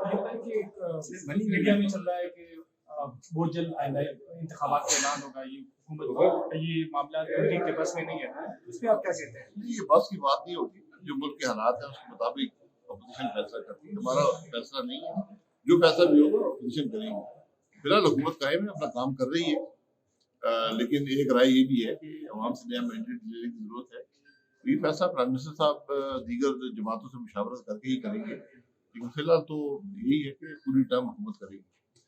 मुझे लगता है कि मीडिया में चल रहा है कि बहुत जल्द आइंदा इंतखाबात का ऐलान होगा, ये हुकूमत ये मामला तहरीक के बस में नहीं है, उस पर आप क्या कहते हैं? नहीं, ये बस की बात नहीं होती। जो मुल्क के हालात हैं उसके मुताबिक अपोजिशन फैसला करती है, हमारा फैसला नहीं है। जो फैसला भी होगा अपोजिशन करेंगे। फिलहाल हुकूमत कायम है, अपना काम कर रही है, लेकिन एक राय ये भी है कि आवाम से नया मैंडेट लेने की जरूरत है। ये फैसला प्राइम मिनिस्टर साहब दीगर जमातों से मुशावरत करके ही करेंगे, लेकिन फिलहाल तो यही है कि पूरी टर्म हुकूमत करेगी।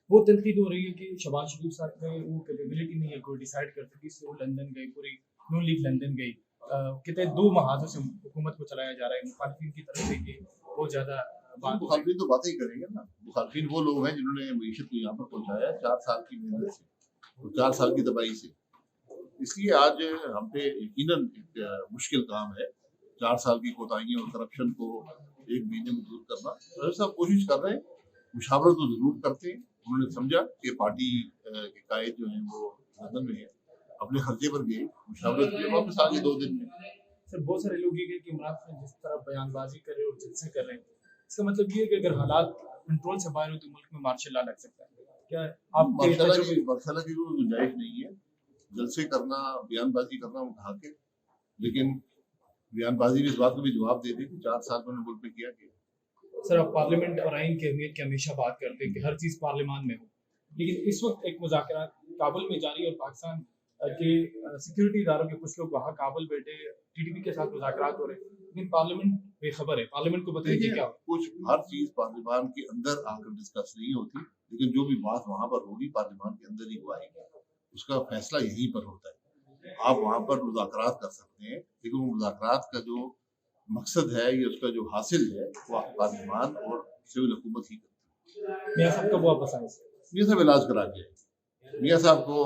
वो तनकीद हो रही है कि शहबाज शरीफ साहब में वो कैपेबिलिटी नहीं है कोई डिसाइड कर सके, इसलिए वो लंदन गए, पूरी नून लीग लंदन गई। कहते हैं 2 महाजों से हुकूमत को चलाया जा रहा है, मुखालिफिन की तरफ से ये बहुत ज़्यादा बात। मुखालिफिन तो बातें ही करेंगे ना। मुखालिफिन वो लोग हैं जिन्होंने मीशत को यहाँ पर पहुँचाया 4 साल की मेहनत से और 4 साल की तबाही से। इसलिए आज हम पे यकीनन एक मुश्किल काम है 4 साल की कोताहियों और करप्शन को 1 महीने में दूर करना। तो सब कोशिश कर रहे हैं, मुशावरत तो जरूर करते हैं। उन्होंने समझा कि पार्टी के कायद जो हैं वो लंदन में है, अपने खर्चे पर गए, मुशावरत किए, वापस आ गए 2 दिन में। सर बहुत सारे लोग ये कह कि इमरान खान जिस तरह बयानबाजी कर रहे हैं और जलसे कर रहे हैं, इसका मतलब ये है कि अगर हालात कंट्रोल से बाहर हो तो मुल्क में मार्शल लॉ लग सकता है। क्या आप मार्शल लॉ की कोई गुंजाइश नहीं है। जलसे करना, बयानबाजी करना उठा के, लेकिन बयानबाजी भी इस बात को भी जवाब दे दी कि 4 साल में मुल्क में किया गया। सर आप पार्लियामेंट और आइन की अहमियत की हमेशा बात करते हैं कि हर चीज़ पार्लियामान में हो, लेकिन इस वक्त एक मुज़ाकरा काबुल में जारी और पाकिस्तान के सिक्योरिटी इदारों के कुछ लोग वहाँ काबुल बैठे टीटीपी के साथ मुज़ाकरात हो रहे हैं, लेकिन पार्लियामेंट बेखबर है। पार्लियामेंट को बताइए क्या कुछ हर चीज़ पार्लियामान के अंदर आकर डिस्कस नहीं होती, लेकिन जो भी बात वहाँ पर होगी पार्लियामान के अंदर ही वो आएगी, उसका फैसला यहीं पर होता है। आप वहाँ पर मुज़ाकरात कर सकते हैं, लेकिन वो मुज़ाकरात का जो मकसद है या उसका जो हासिल है वो पार्लियामान और सिविल हुकूमत ही करती है। मियाँ साहब कब वापस आए? मियाँ साहब इलाज करा के आए। मियाँ साहब को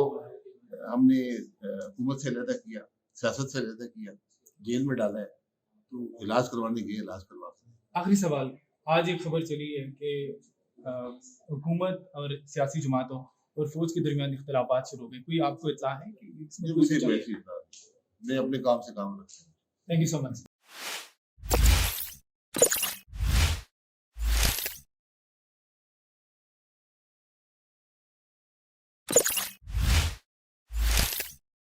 हमने हुकूमत से अलहदा किया, सियासत से अलहदा किया, जेल में डाला है, तो इलाज करवाने गए, इलाज करवा। आखिरी सवाल, आज एक खबर चली है कि हुकूमत और सियासी जमातों और फौज के दरमियान इख्तिलाफात शुरू हो गए, कोई आपको इत्तला है कि इसमें कुछ? मैं अपने काम से काम रखता हूँ। Thank you so much.